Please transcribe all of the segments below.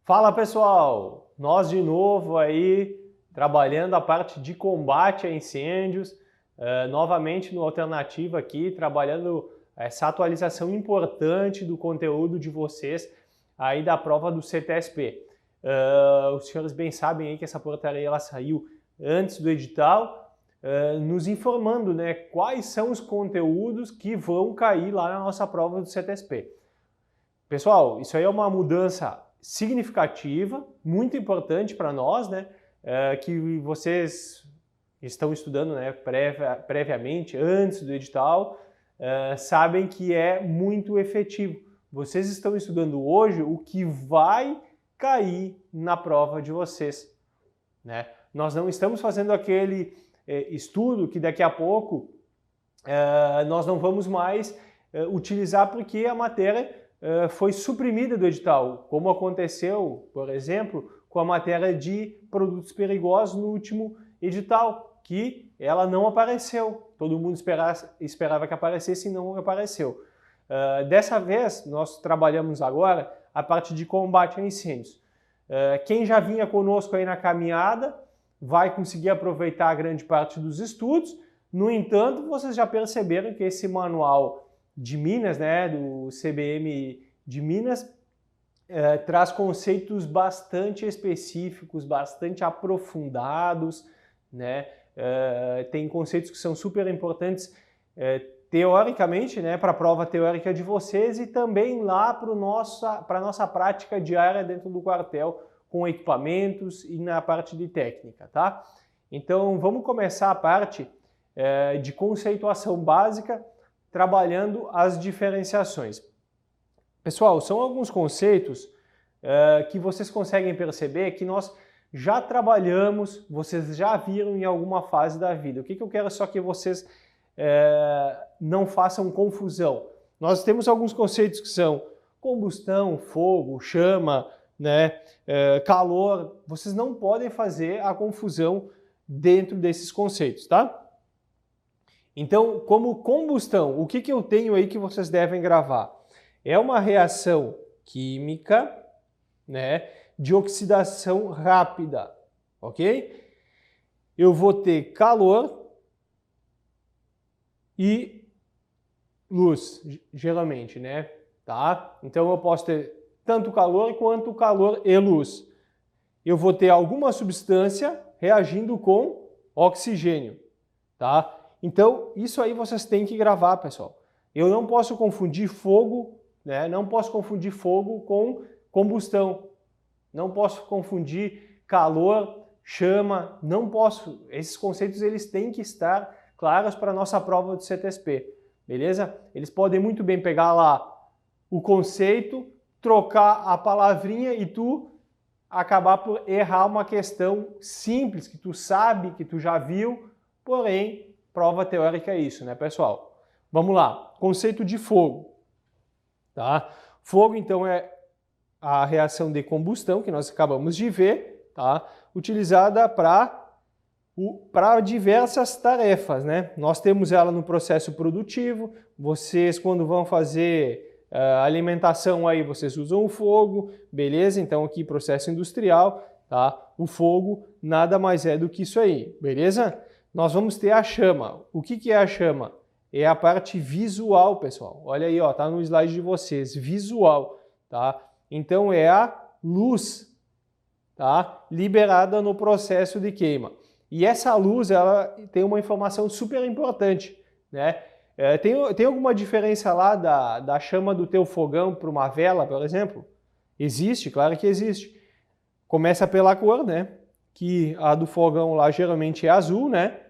Fala pessoal, nós de novo aí trabalhando a parte de combate a incêndios, novamente no Alternativa aqui, trabalhando essa atualização importante do conteúdo de vocês aí da prova do CTSP. Os senhores bem sabem aí que essa portaria ela saiu antes do edital, nos informando, né, quais são os conteúdos que vão cair lá na nossa prova do CTSP. Pessoal, isso aí é uma mudança significativa, muito importante para nós, né? Que vocês estão estudando, né, previamente, antes do edital, sabem que é muito efetivo. Vocês estão estudando hoje o que vai cair na prova de vocês, né? Nós não estamos fazendo aquele estudo que daqui a pouco nós não vamos mais utilizar porque a matéria foi suprimida do edital, como aconteceu, por exemplo, com a matéria de produtos perigosos no último edital, que ela não apareceu. Todo mundo esperava que aparecesse e não apareceu. Dessa vez, nós trabalhamos agora a parte de combate a incêndios. Quem já vinha conosco aí na caminhada vai conseguir aproveitar a grande parte dos estudos. No entanto, vocês já perceberam que esse manual de Minas, né, do CBM de Minas, traz conceitos bastante específicos, bastante aprofundados, né? Tem conceitos que são super importantes teoricamente, né, para a prova teórica de vocês e também lá para a nossa prática diária dentro do quartel com equipamentos e na parte de técnica, tá? Então vamos começar a parte de conceituação básica, trabalhando as diferenciações. Pessoal, são alguns conceitos que vocês conseguem perceber que nós já trabalhamos, vocês já viram em alguma fase da vida. O que eu quero só que vocês não façam confusão. Nós temos alguns conceitos que são combustão, fogo, chama, né, calor. Vocês não podem fazer a confusão dentro desses conceitos, tá? Então, como combustão, o que eu tenho aí que vocês devem gravar? É uma reação química, né, de oxidação rápida, ok? Eu vou ter calor e luz, geralmente, né? Tá? Então eu posso ter tanto calor quanto calor e luz. Eu vou ter alguma substância reagindo com oxigênio, tá? Então, isso aí vocês têm que gravar, pessoal. Eu não posso confundir fogo, né? Não posso confundir fogo com combustão. Não posso confundir calor, chama, não posso. Esses conceitos eles têm que estar claros para a nossa prova do CTSP, beleza? Eles podem muito bem pegar lá o conceito, trocar a palavrinha e tu acabar por errar uma questão simples que tu sabe, que tu já viu, porém prova teórica é isso, né, pessoal? Vamos lá. Conceito de fogo. Tá? Fogo, então, é a reação de combustão que nós acabamos de ver, tá? Utilizada para diversas tarefas, né? Nós temos ela no processo produtivo. Vocês, quando vão fazer alimentação aí, vocês usam o fogo, beleza? Então, aqui, processo industrial, tá? O fogo nada mais é do que isso aí, beleza? Nós vamos ter a chama. O que é a chama? É a parte visual, pessoal. Olha aí, ó, tá no slide de vocês, visual, tá? Então é a luz, tá? Liberada no processo de queima. E essa luz, ela tem uma informação super importante, né? Tem alguma diferença lá da chama do teu fogão para uma vela, por exemplo? Existe, claro que existe. Começa pela cor, né? Que a do fogão lá geralmente é azul, né?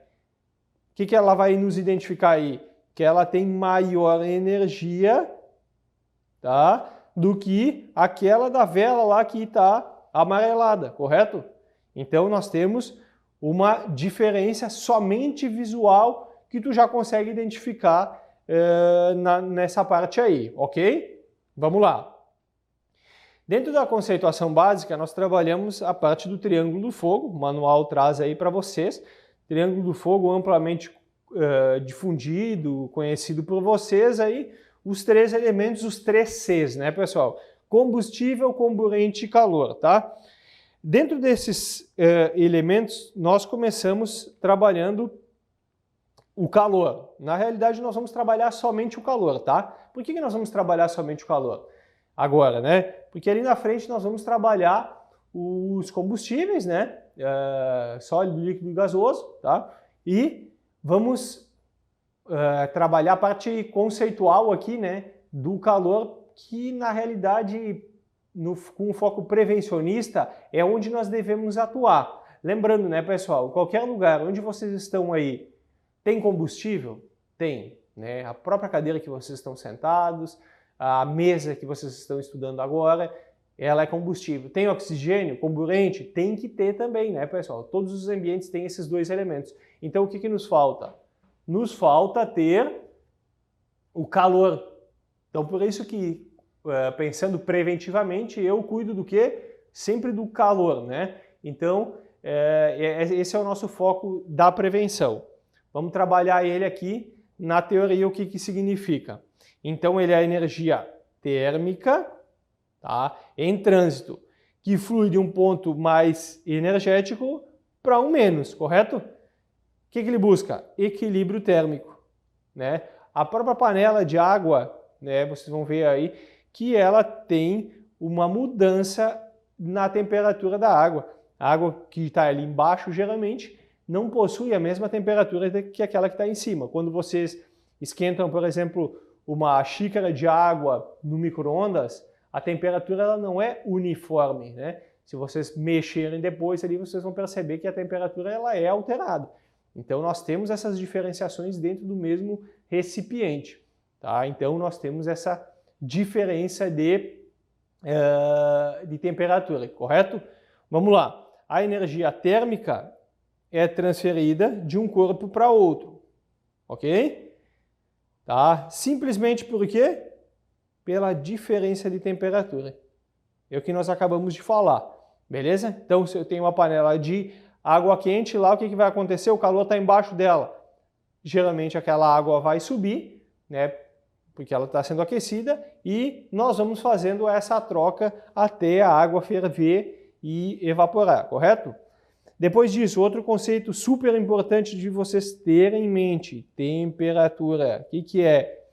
O que ela vai nos identificar aí? Que ela tem maior energia, tá? Do que aquela da vela lá que está amarelada, correto? Então nós temos uma diferença somente visual que tu já consegue identificar nessa parte aí, ok? Vamos lá. Dentro da conceituação básica, nós trabalhamos a parte do triângulo do fogo, o manual traz aí para vocês. Triângulo do fogo amplamente difundido, conhecido por vocês aí, os três elementos, os três Cs, né, pessoal? combustível, comburente e calor, tá? Dentro desses elementos, nós começamos trabalhando o calor. Na realidade, nós vamos trabalhar somente o calor, tá? Por que nós vamos trabalhar somente o calor? Agora, né? Porque ali na frente nós vamos trabalhar os combustíveis, né? Sólido, líquido e gasoso, tá? E vamos trabalhar a parte conceitual aqui, né? Do calor, que na realidade, com foco prevencionista, é onde nós devemos atuar. Lembrando, né, pessoal, qualquer lugar onde vocês estão aí, tem combustível? Tem, né? A própria cadeira que vocês estão sentados, a mesa que vocês estão estudando agora, ela é combustível. Tem oxigênio, comburente? Tem que ter também, né, pessoal? Todos os ambientes têm esses dois elementos. Então, o que nos falta? Nos falta ter o calor. Então, por isso que, pensando preventivamente, eu cuido do quê? Sempre do calor, né? Então, esse é o nosso foco da prevenção. Vamos trabalhar ele aqui na teoria, o que significa. Então, ele é a energia térmica, tá? Em trânsito, que flui de um ponto mais energético para um menos, correto? O que ele busca? Equilíbrio térmico, né? A própria panela de água, né, vocês vão ver aí, que ela tem uma mudança na temperatura da água. A água que está ali embaixo, geralmente, não possui a mesma temperatura que aquela que está em cima. Quando vocês esquentam, por exemplo, uma xícara de água no micro-ondas, a temperatura ela não é uniforme, né? Se vocês mexerem depois ali, vocês vão perceber que a temperatura ela é alterada. Então, nós temos essas diferenciações dentro do mesmo recipiente, tá? Então, nós temos essa diferença de temperatura, correto? Vamos lá. A energia térmica é transferida de um corpo para outro, ok? Tá? Simplesmente por quê? Pela diferença de temperatura. É o que nós acabamos de falar, beleza? Então, se eu tenho uma panela de água quente lá, o que vai acontecer? O calor está embaixo dela. Geralmente aquela água vai subir, né? Porque ela está sendo aquecida e nós vamos fazendo essa troca até a água ferver e evaporar, correto? Depois disso, outro conceito super importante de vocês terem em mente, temperatura. O que é?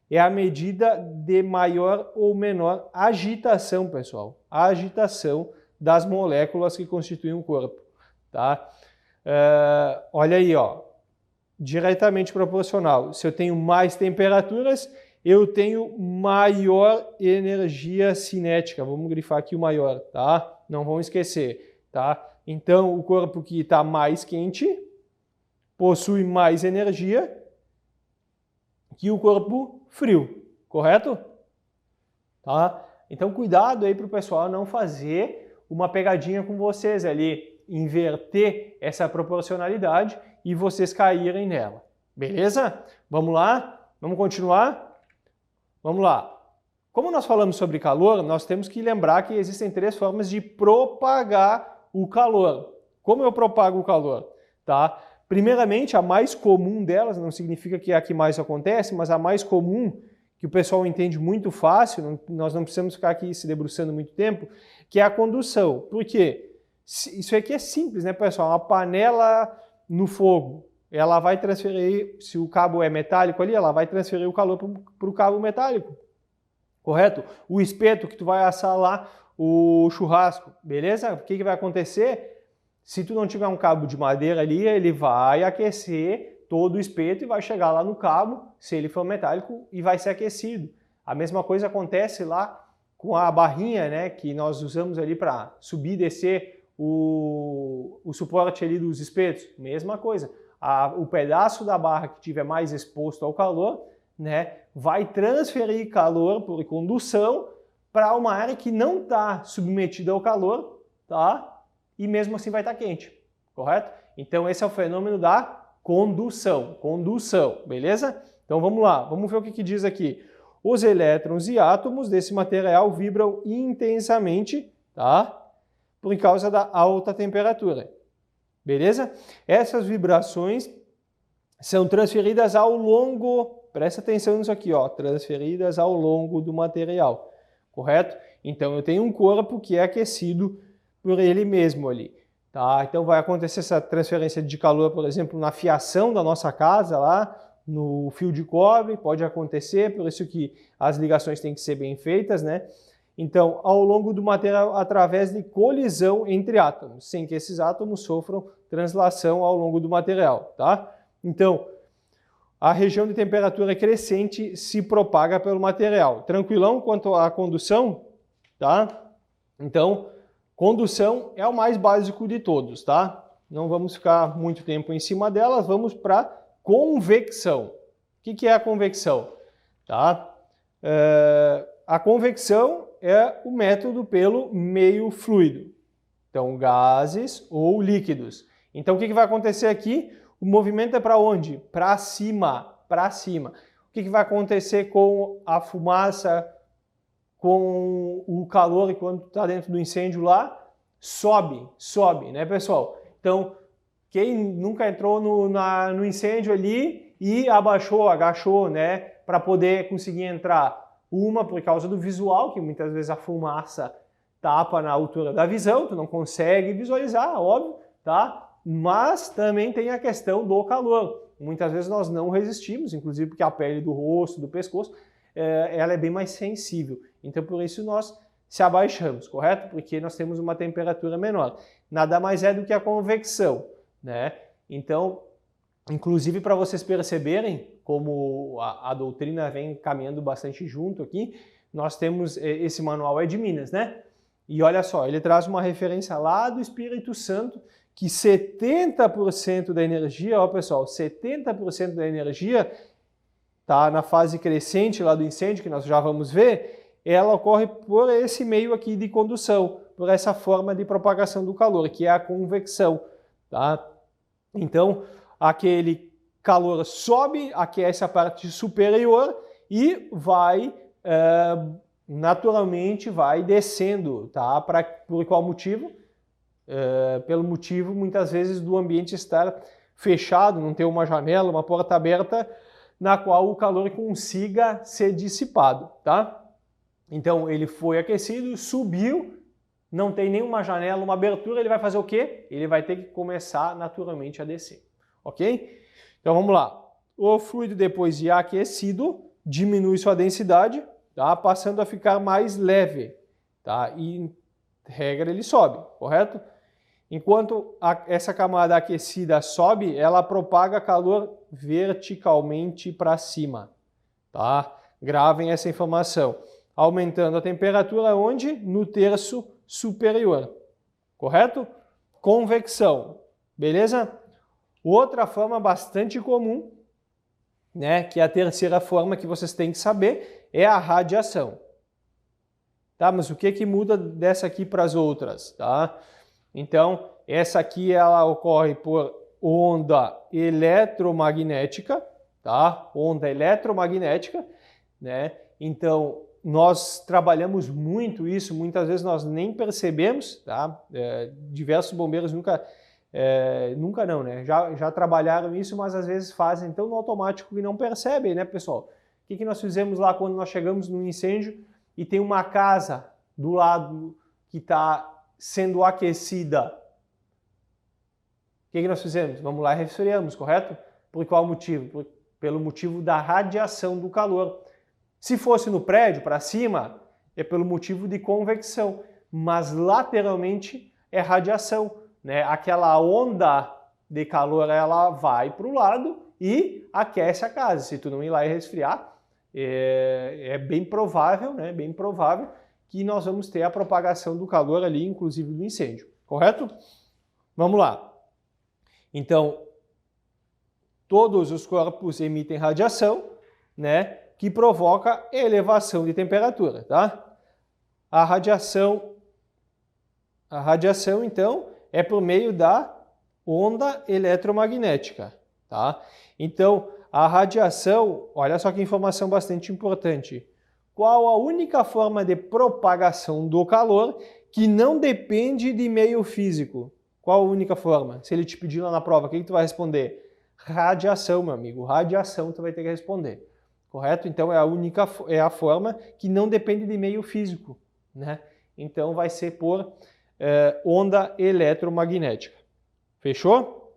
É a medida de maior ou menor agitação, pessoal. A agitação das moléculas que constituem o corpo, tá? Olha aí, ó, diretamente proporcional. Se eu tenho mais temperaturas, eu tenho maior energia cinética. Vamos grifar aqui o maior, tá? Não vamos esquecer, tá? Então, o corpo que está mais quente possui mais energia que o corpo frio, correto? Tá? Então, cuidado aí para o pessoal não fazer uma pegadinha com vocês ali, inverter essa proporcionalidade e vocês caírem nela. Beleza? Vamos lá? Vamos continuar? Vamos lá. Como nós falamos sobre calor, nós temos que lembrar que existem 3 formas de propagar o calor. Como eu propago o calor? Tá? Primeiramente, a mais comum delas, não significa que é a que mais acontece, mas a mais comum, que o pessoal entende muito fácil, nós não precisamos ficar aqui se debruçando muito tempo, que é a condução. Por quê? Isso aqui é simples, né, pessoal? Uma panela no fogo, ela vai transferir, se o cabo é metálico ali, ela vai transferir o calor para o cabo metálico, correto? O espeto que tu vai assar lá, o churrasco, beleza? O que vai acontecer? Se tu não tiver um cabo de madeira ali, ele vai aquecer todo o espeto e vai chegar lá no cabo, se ele for metálico, e vai ser aquecido. A mesma coisa acontece lá com a barrinha, né, que nós usamos ali para subir e descer o suporte ali dos espetos. Mesma coisa. O pedaço da barra que tiver mais exposto ao calor, né, vai transferir calor por condução para uma área que não está submetida ao calor, tá? E mesmo assim vai estar quente, correto? Então esse é o fenômeno da condução, beleza? Então vamos lá, vamos ver o que diz aqui. Os elétrons e átomos desse material vibram intensamente, tá? Por causa da alta temperatura, beleza? Essas vibrações são transferidas ao longo, presta atenção nisso aqui, ó, transferidas ao longo do material. Correto? Então eu tenho um corpo que é aquecido por ele mesmo ali. Tá? Então vai acontecer essa transferência de calor, por exemplo, na fiação da nossa casa lá, no fio de cobre, pode acontecer, por isso que as ligações têm que ser bem feitas, né? Então, ao longo do material, através de colisão entre átomos, sem que esses átomos sofram translação ao longo do material, tá? Então, a região de temperatura crescente se propaga pelo material. Tranquilão quanto à condução, tá? Então, condução é o mais básico de todos, tá? Não vamos ficar muito tempo em cima delas, vamos para convecção. O que é a convecção? Tá? A convecção é o método pelo meio fluido. Então, gases ou líquidos. Então, o que vai acontecer aqui? O movimento é para onde? Para cima, para cima. O que vai acontecer com a fumaça, com o calor quando está dentro do incêndio lá? Sobe, né, pessoal? Então, quem nunca entrou no incêndio ali e agachou, né, para poder conseguir entrar? Uma, por causa do visual, que muitas vezes a fumaça tapa na altura da visão, tu não consegue visualizar, óbvio, tá? Mas também tem a questão do calor. Muitas vezes nós não resistimos, inclusive porque a pele do rosto, do pescoço, ela é bem mais sensível. Então, por isso nós se abaixamos, correto? Porque nós temos uma temperatura menor. Nada mais é do que a convecção, né? Então, inclusive para vocês perceberem como a doutrina vem caminhando bastante junto aqui, nós temos esse manual é de Minas, né? E olha só, ele traz uma referência lá do Espírito Santo, que 70% da energia, ó pessoal, 70% da energia tá na fase crescente lá do incêndio, que nós já vamos ver, ela ocorre por esse meio aqui de condução, por essa forma de propagação do calor, que é a convecção, tá? Então, aquele calor sobe, aquece a parte superior e vai, naturalmente, vai descendo, tá? Por qual motivo? Pelo motivo, muitas vezes, do ambiente estar fechado, não ter uma janela, uma porta aberta, na qual o calor consiga ser dissipado, tá? Então, ele foi aquecido, subiu, não tem nenhuma janela, uma abertura, ele vai fazer o quê? Ele vai ter que começar naturalmente a descer, ok? Então, vamos lá. O fluido, depois de aquecido, diminui sua densidade, tá? Passando a ficar mais leve, tá? E, em regra, ele sobe, correto? Enquanto essa camada aquecida sobe, ela propaga calor verticalmente para cima, tá? Gravem essa informação. Aumentando a temperatura onde? No terço superior, correto? Convecção, beleza? Outra forma bastante comum, né, que é a terceira forma que vocês têm que saber, é a radiação. Tá? Mas o que muda dessa aqui para as outras, tá? Então, essa aqui ela ocorre por onda eletromagnética, tá? Onda eletromagnética, né? Então, nós trabalhamos muito isso, muitas vezes nós nem percebemos, tá? Diversos bombeiros nunca não, né? Já trabalharam isso, mas às vezes fazem tão no automático e não percebem, né, pessoal? O que nós fizemos lá quando nós chegamos num incêndio e tem uma casa do lado que está sendo aquecida? O que nós fizemos? Vamos lá e resfriamos, correto? Por qual motivo? Pelo motivo da radiação do calor. Se fosse no prédio, para cima, é pelo motivo de convecção, mas lateralmente é radiação, né? Aquela onda de calor, ela vai para o lado e aquece a casa. Se tu não ir lá e resfriar, é bem provável, né? Bem provável que nós vamos ter a propagação do calor ali, inclusive do incêndio, correto? Vamos lá. Então, todos os corpos emitem radiação, né? Que provoca elevação de temperatura, tá? A radiação, então, é por meio da onda eletromagnética, tá? Então, a radiação, olha só que informação bastante importante. Qual a única forma de propagação do calor que não depende de meio físico? Qual a única forma? Se ele te pedir lá na prova, o que tu vai responder? Radiação, meu amigo. Radiação tu vai ter que responder. Correto? Então é a forma que não depende de meio físico, né? Então vai ser por onda eletromagnética. Fechou?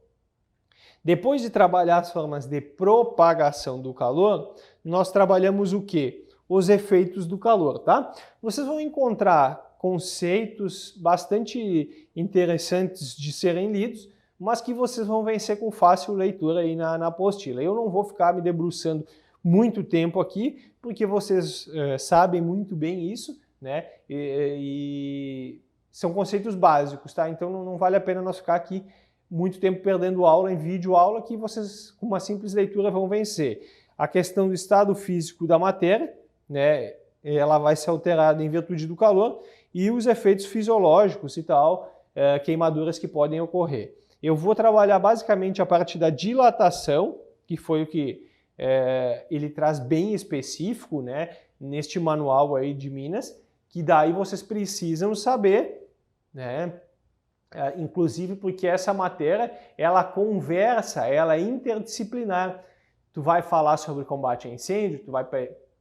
Depois de trabalhar as formas de propagação do calor, nós trabalhamos o quê? Os efeitos do calor, tá? Vocês vão encontrar conceitos bastante interessantes de serem lidos, mas que vocês vão vencer com fácil leitura aí na apostila. Eu não vou ficar me debruçando muito tempo aqui, porque vocês sabem muito bem isso, né? E são conceitos básicos, tá? Então não vale a pena nós ficar aqui muito tempo perdendo aula em vídeo aula, que vocês com uma simples leitura vão vencer. A questão do estado físico da matéria, né? Ela vai ser alterada em virtude do calor, e os efeitos fisiológicos e tal, queimaduras que podem ocorrer. Eu vou trabalhar basicamente a parte da dilatação, que foi o que ele traz bem específico, né, neste manual aí de Minas, que daí vocês precisam saber, né, inclusive porque essa matéria, ela conversa, ela é interdisciplinar. Tu vai falar sobre combate a incêndio, tu vai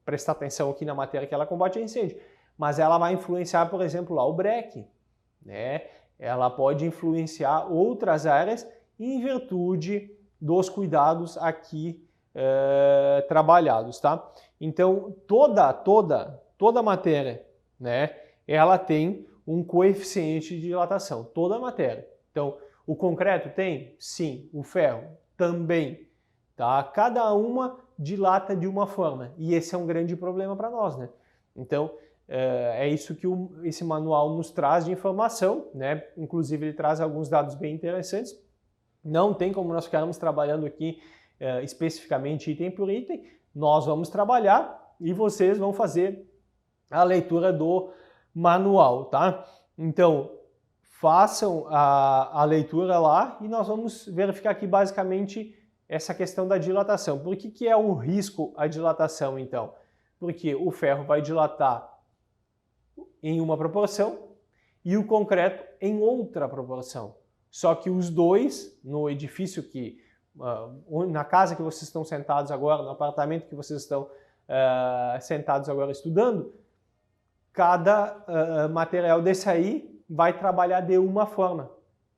prestar atenção aqui na matéria que ela combate a incêndio, mas ela vai influenciar, por exemplo, lá o BREC, né? Ela pode influenciar outras áreas em virtude dos cuidados aqui trabalhados, tá? Então, toda matéria, né, ela tem um coeficiente de dilatação, toda matéria. Então, o concreto tem? Sim. O ferro? Também. Tá? Cada uma dilata de uma forma, e esse é um grande problema para nós, né? Então, é isso que esse manual nos traz de informação, né? Inclusive ele traz alguns dados bem interessantes. Não tem como nós ficarmos trabalhando aqui especificamente item por item. Nós vamos trabalhar e vocês vão fazer a leitura do manual, tá? Então, façam a leitura lá e nós vamos verificar aqui basicamente essa questão da dilatação. Por que é um risco a dilatação, então? Porque o ferro vai dilatar em uma proporção e o concreto em outra proporção. Só que os dois, no edifício que, na casa que vocês estão sentados agora, no apartamento que vocês estão sentados agora estudando, cada material desse aí vai trabalhar de uma forma,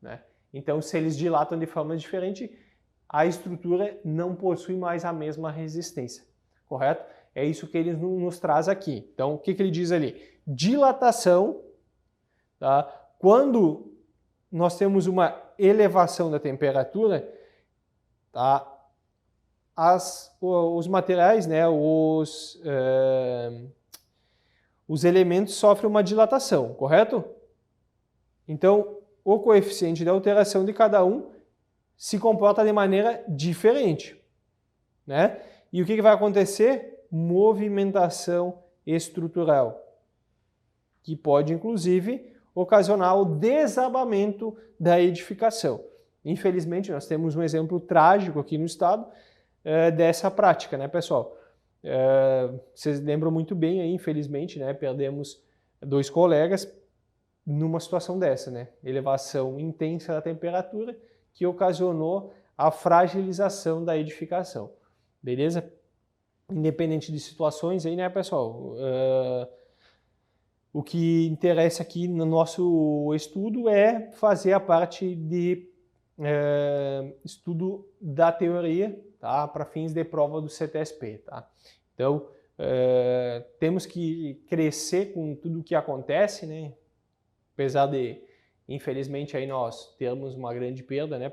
né? Então, se eles dilatam de forma diferente, a estrutura não possui mais a mesma resistência, correto? É isso que ele nos traz aqui. Então, o que ele diz ali? Dilatação, tá? Quando nós temos uma elevação da temperatura, tá? Os materiais, né, os elementos sofrem uma dilatação, correto? Então, o coeficiente de alteração de cada um se comporta de maneira diferente, né? E o que vai acontecer? Movimentação estrutural, que pode, inclusive, ocasionar o desabamento da edificação. Infelizmente, nós temos um exemplo trágico aqui no estado dessa prática, né, pessoal? Vocês lembram muito bem aí, infelizmente, né, perdemos 2 colegas numa situação dessa, né? Elevação intensa da temperatura que ocasionou a fragilização da edificação, beleza? Independente de situações aí, né, pessoal? O que interessa aqui no nosso estudo é fazer a parte de estudo da teoria, tá? Para fins de prova do CTSP, tá? Então, temos que crescer com tudo o que acontece, né? Apesar de, infelizmente, aí nós termos uma grande perda, né,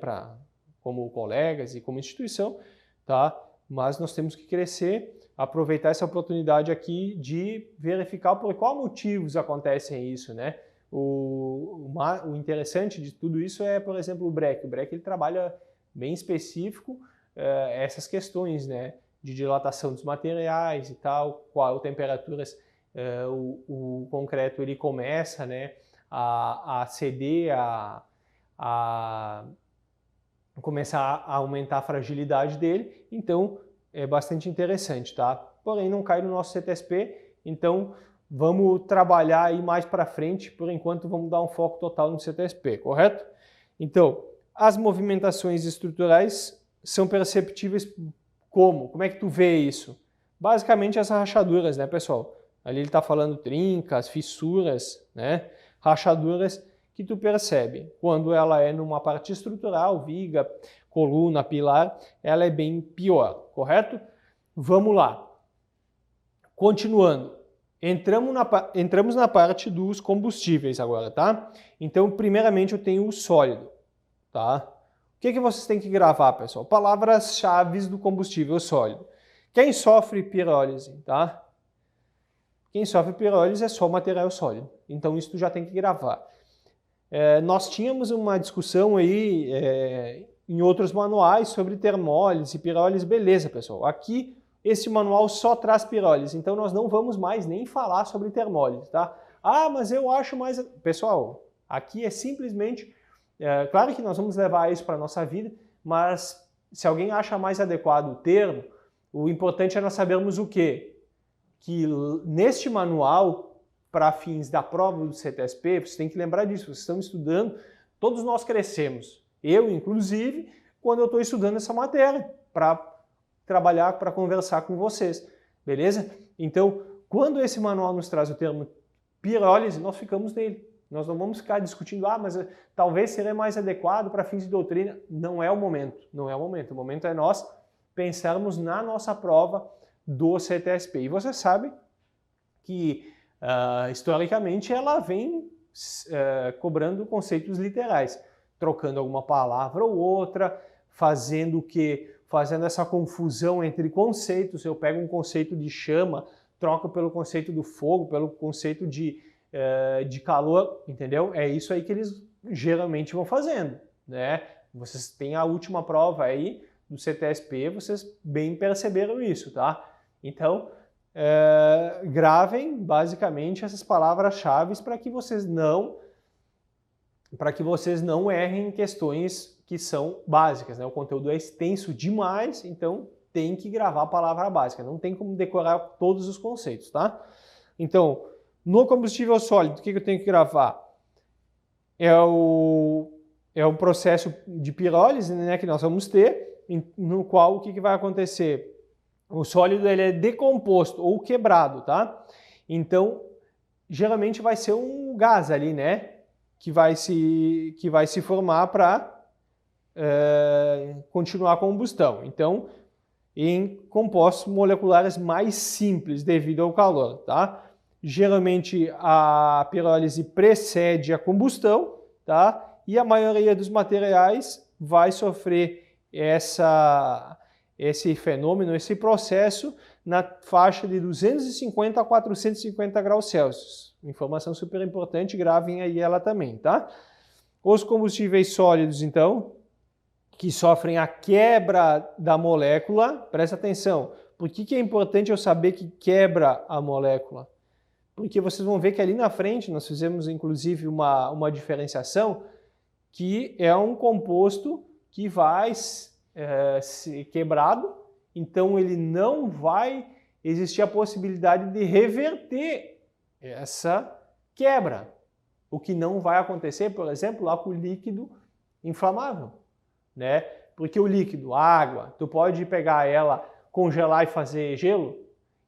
como colegas e como instituição, tá? Mas nós temos que crescer, aproveitar essa oportunidade aqui de verificar por qual motivos acontecem isso, né? O interessante de tudo isso é, por exemplo, o BREC. O BREC ele trabalha bem específico essas questões, né, de dilatação dos materiais e tal, qual temperaturas o concreto ele começa, né, a ceder, a começar a aumentar a fragilidade dele. Então é bastante interessante, tá? Porém não cai no nosso CTSP, então vamos trabalhar aí mais para frente. Por enquanto vamos dar um foco total no CTSP, correto? Então, as movimentações estruturais são perceptíveis como? Como é que tu vê isso? Basicamente as rachaduras, né, pessoal? ali ele está falando trincas, fissuras, né, rachaduras, que tu percebe. Quando ela é numa parte estrutural, viga, coluna, pilar, ela é bem pior, correto? Vamos lá. Continuando. Entramos na parte dos combustíveis agora, tá? Então, primeiramente eu tenho o sólido, tá? O que vocês têm que gravar, pessoal? Palavras-chave do combustível sólido. Quem sofre pirólise, tá? Quem sofre pirólise é só material sólido. Então, isso tu já tem que gravar. Nós tínhamos uma discussão aí em outros manuais sobre termólise e pirólise, beleza, pessoal. Aqui, esse manual só traz pirólise, então nós não vamos mais nem falar sobre termólise, tá? Ah, mas eu acho mais... Pessoal, aqui é simplesmente... claro que nós vamos levar isso para a nossa vida, mas se alguém acha mais adequado o termo, o importante é nós sabermos o quê? Que neste manual, para fins da prova do CTSP, você tem que lembrar disso, vocês estão estudando, todos nós crescemos, eu inclusive, quando eu estou estudando essa matéria, para trabalhar, para conversar com vocês, beleza? Então, quando esse manual nos traz o termo pirólise, nós ficamos nele. Nós não vamos ficar discutindo, mas talvez seria mais adequado para fins de doutrina. Não é o momento, não é o momento. O momento é nós pensarmos na nossa prova do CTSP. E você sabe que, historicamente, ela vem cobrando conceitos literais, trocando alguma palavra ou outra, fazendo essa confusão entre conceitos. Eu pego um conceito de chama, troco pelo conceito do fogo, pelo conceito de calor, entendeu? É isso aí que eles geralmente vão fazendo, né? Vocês têm a última prova aí do CTSP, vocês bem perceberam isso, tá? Então, gravem basicamente essas palavras-chave para que vocês não errem em questões que são básicas, né? O conteúdo é extenso demais, então tem que gravar a palavra básica, não tem como decorar todos os conceitos, tá? Então, no combustível sólido, o que eu tenho que gravar? É o processo de pirólise, né, que nós vamos ter, no qual o que vai acontecer? O sólido ele é decomposto ou quebrado, tá? Então, geralmente vai ser um gás ali, né, que vai se formar para continuar a combustão. Então, em compostos moleculares mais simples devido ao calor, tá? Geralmente a pirólise precede a combustão, tá? E a maioria dos materiais vai sofrer esse fenômeno, esse processo na faixa de 250 a 450 graus Celsius. Informação super importante, gravem aí ela também, tá? Os combustíveis sólidos, então, que sofrem a quebra da molécula, presta atenção, por que é importante eu saber que quebra a molécula? Porque vocês vão ver que ali na frente nós fizemos inclusive uma diferenciação que é um composto que vai ser quebrado, então ele não vai existir a possibilidade de reverter essa quebra. O que não vai acontecer, por exemplo, lá com o líquido inflamável, né? Porque o líquido, a água, tu pode pegar ela, congelar e fazer gelo,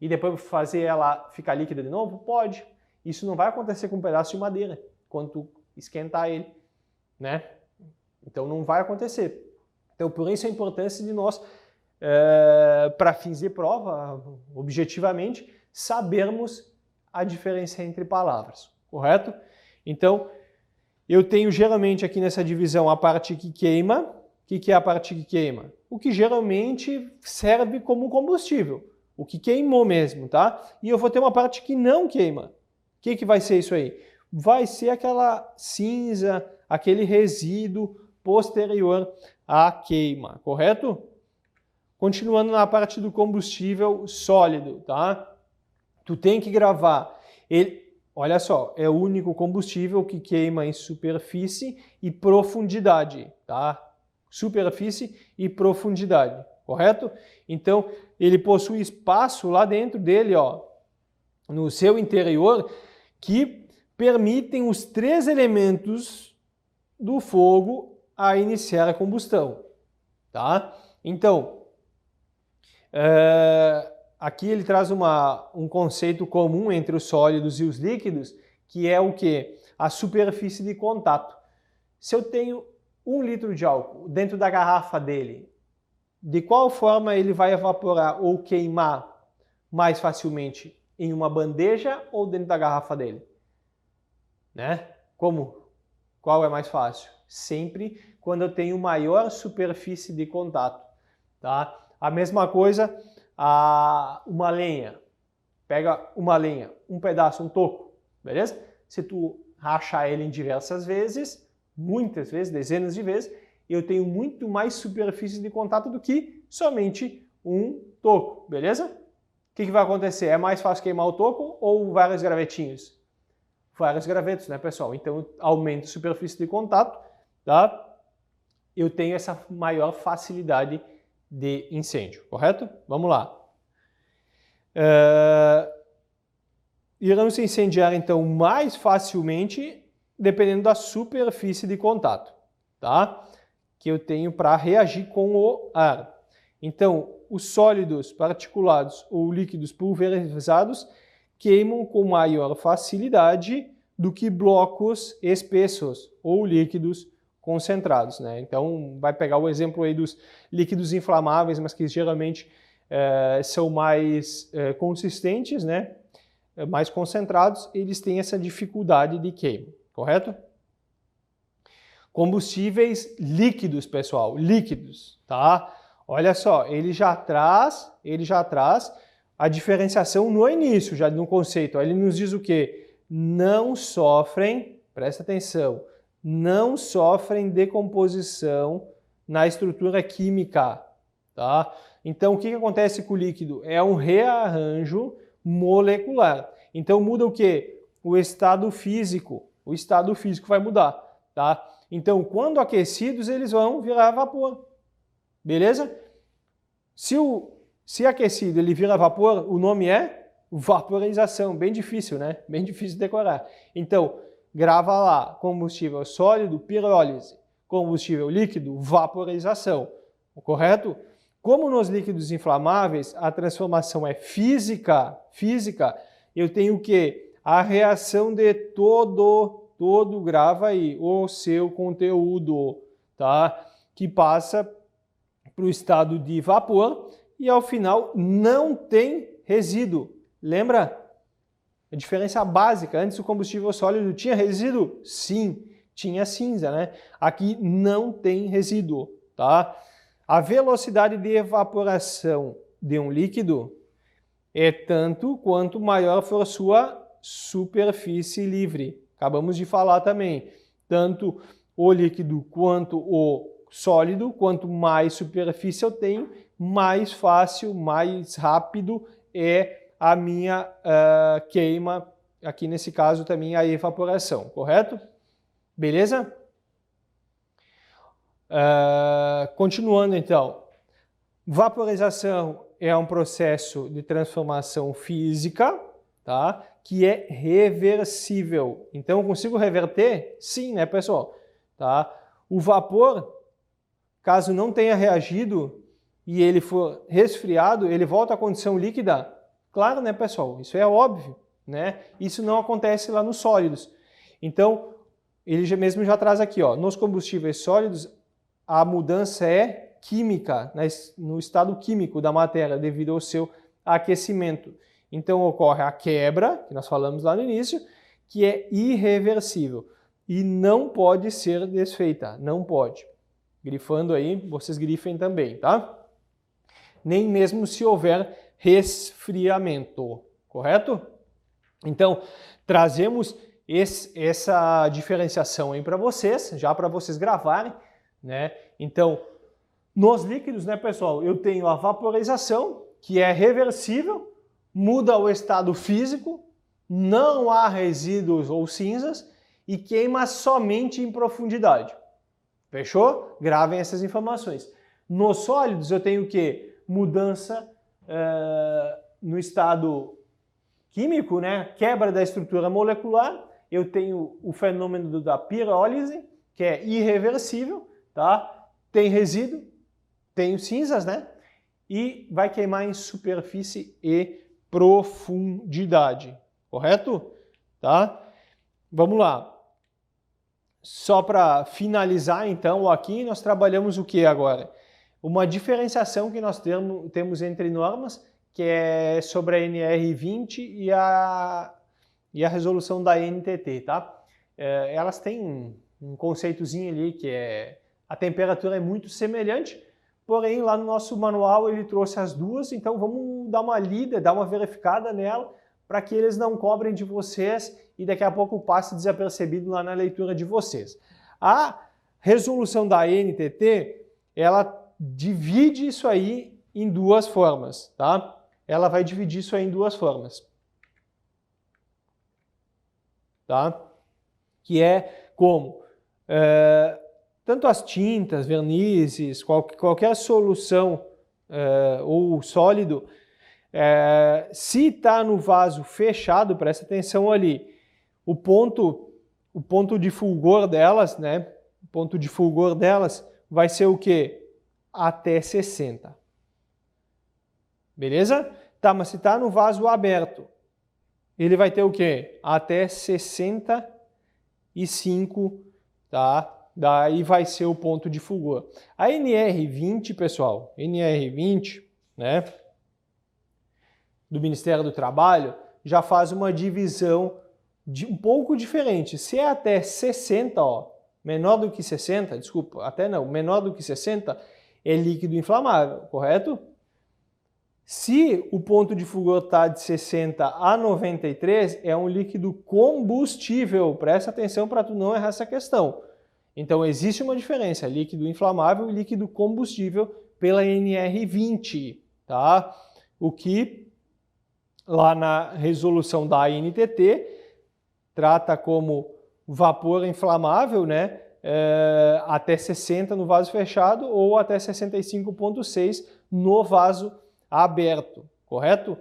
e depois fazer ela ficar líquida de novo? Pode. Isso não vai acontecer com um pedaço de madeira, quando tu esquentar ele, né? Então não vai acontecer. Então por isso a importância de nós, para fins de prova, objetivamente, sabermos a diferença entre palavras, correto? Então, eu tenho geralmente aqui nessa divisão a parte que queima. O que é a parte que queima? O que geralmente serve como combustível. O que queimou mesmo, tá? E eu vou ter uma parte que não queima. O que vai ser isso aí? Vai ser aquela cinza, aquele resíduo posterior à queima, correto? Continuando na parte do combustível sólido, tá? Tu tem que gravar. Olha só, é o único combustível que queima em superfície e profundidade, tá? Superfície e profundidade, correto? Então, ele possui espaço lá dentro dele, ó, no seu interior, que permitem os 3 elementos do fogo a iniciar a combustão, tá? Então, aqui ele traz um conceito comum entre os sólidos e os líquidos, que é o quê? A superfície de contato. Se eu tenho 1 litro de álcool dentro da garrafa dele, de qual forma ele vai evaporar ou queimar mais facilmente? Em uma bandeja ou dentro da garrafa dele? Né? Como? Qual é mais fácil? Sempre quando eu tenho maior superfície de contato. Tá? A mesma coisa, uma lenha. Pega uma lenha, um pedaço, um toco, beleza? Se tu rachar ele em diversas vezes, muitas vezes, dezenas de vezes, eu tenho muito mais superfície de contato do que somente um toco, beleza? O que vai acontecer? É mais fácil queimar o toco ou vários gravetinhos? Vários gravetos, né, pessoal? Então, aumento a superfície de contato, tá? Eu tenho essa maior facilidade de incêndio, correto? Vamos lá. Irão se incendiar, então, mais facilmente, dependendo da superfície de contato, tá? Que eu tenho para reagir com o ar. Então, os sólidos particulados ou líquidos pulverizados queimam com maior facilidade do que blocos espessos ou líquidos concentrados, né? Então, vai pegar o exemplo aí dos líquidos inflamáveis, mas que geralmente são mais consistentes, né? Mais concentrados, eles têm essa dificuldade de queima, correto? Combustíveis líquidos, pessoal, líquidos, tá? Olha só, ele já traz a diferenciação no início, já no conceito. Ele nos diz o quê? Não sofrem, presta atenção, não sofrem decomposição na estrutura química, tá? Então, o que acontece com o líquido? É um rearranjo molecular. Então, muda o quê? O estado físico. O estado físico vai mudar, tá? Então, quando aquecidos, eles vão virar vapor. Beleza? Se aquecido ele vira vapor, o nome é vaporização. Bem difícil, né? Bem difícil de decorar. Então, grava lá, combustível sólido, pirólise. Combustível líquido, vaporização. Correto? Como nos líquidos inflamáveis, a transformação é física, eu tenho o quê? A reação de todo, grava aí, o seu conteúdo, tá? Que passa para o estado de vapor e ao final não tem resíduo. Lembra? A diferença básica, antes o combustível sólido tinha resíduo? Sim, tinha cinza, né? Aqui não tem resíduo, tá? A velocidade de evaporação de um líquido é tanto quanto maior for sua superfície livre. Acabamos de falar também, tanto o líquido quanto o sólido, quanto mais superfície eu tenho, mais fácil, mais rápido é a minha queima, aqui nesse caso também a evaporação, correto? Beleza? Continuando então, vaporização é um processo de transformação física, tá? Que é reversível. Então, eu consigo reverter? Sim, né, pessoal? Tá? O vapor, caso não tenha reagido e ele for resfriado, ele volta à condição líquida? Claro, né, pessoal? Isso é óbvio, né? Isso não acontece lá nos sólidos. Então, ele mesmo já traz aqui, ó, nos combustíveis sólidos, a mudança é química, no estado químico da matéria, devido ao seu aquecimento. Então ocorre a quebra, que nós falamos lá no início, que é irreversível e não pode ser desfeita, não pode. Grifando aí, vocês grifem também, tá? Nem mesmo se houver resfriamento, correto? Então, trazemos essa diferenciação aí para vocês, já para vocês gravarem, né? Então, nos líquidos, né, pessoal, eu tenho a vaporização, que é reversível, muda o estado físico, não há resíduos ou cinzas e queima somente em profundidade. Fechou? Gravem essas informações. Nos sólidos eu tenho o quê? Mudança no estado químico, né? Quebra da estrutura molecular. Eu tenho o fenômeno da pirólise, que é irreversível, tá? Tem resíduo, tenho cinzas, né? e vai queimar em superfície e profundidade, correto? Tá? Vamos lá. Só para finalizar, então, aqui nós trabalhamos o que agora? Uma diferenciação que nós temos entre normas, que é sobre a NR20 e a resolução da NTT, tá? Elas têm um conceitozinho ali que a temperatura é muito semelhante, porém lá no nosso manual ele trouxe as duas, então vamos dar uma lida, dar uma verificada nela, para que eles não cobrem de vocês e daqui a pouco passe desapercebido lá na leitura de vocês. A resolução da NTT, ela divide isso aí em duas formas, tá? Ela vai dividir isso aí em duas formas, tá? Que é como tanto as tintas, vernizes, qualquer solução ou sólido, se está no vaso fechado, presta atenção ali, o ponto de fulgor delas, né? O ponto de fulgor delas vai ser o quê? Até 60. Beleza? Tá, mas se está no vaso aberto, ele vai ter o quê? Até 65, tá? Daí vai ser o ponto de fulgor. A NR20, pessoal, NR20, né, do Ministério do Trabalho, já faz uma divisão um pouco diferente. Se é até 60, ó, menor do que 60, desculpa, até não, menor do que 60, é líquido inflamável, correto? Se o ponto de fulgor está de 60 a 93, é um líquido combustível. Presta atenção para tu não errar essa questão. Então existe uma diferença, líquido inflamável e líquido combustível pela NR20, tá? O que lá na resolução da ANTT trata como vapor inflamável, né? Até 60 no vaso fechado ou até 65,6 no vaso aberto, correto?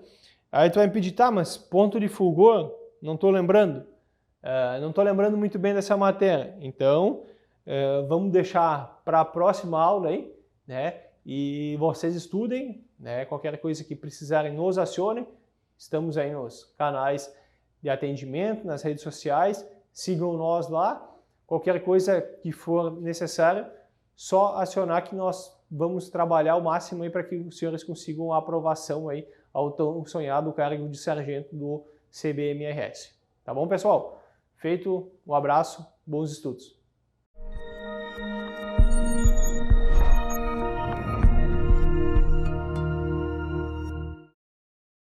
Aí tu vai me pedir, tá, mas ponto de fulgor? Não estou lembrando. Não estou lembrando muito bem dessa matéria. Então, vamos deixar para a próxima aula aí, né? E vocês estudem, né? Qualquer coisa que precisarem, nos acionem. Estamos aí nos canais de atendimento, nas redes sociais. Sigam nós lá. Qualquer coisa que for necessário, só acionar que nós vamos trabalhar ao máximo aí para que os senhores consigam a aprovação aí ao tão sonhado cargo de sargento do CBMRS. Tá bom, pessoal? Feito, um abraço, bons estudos.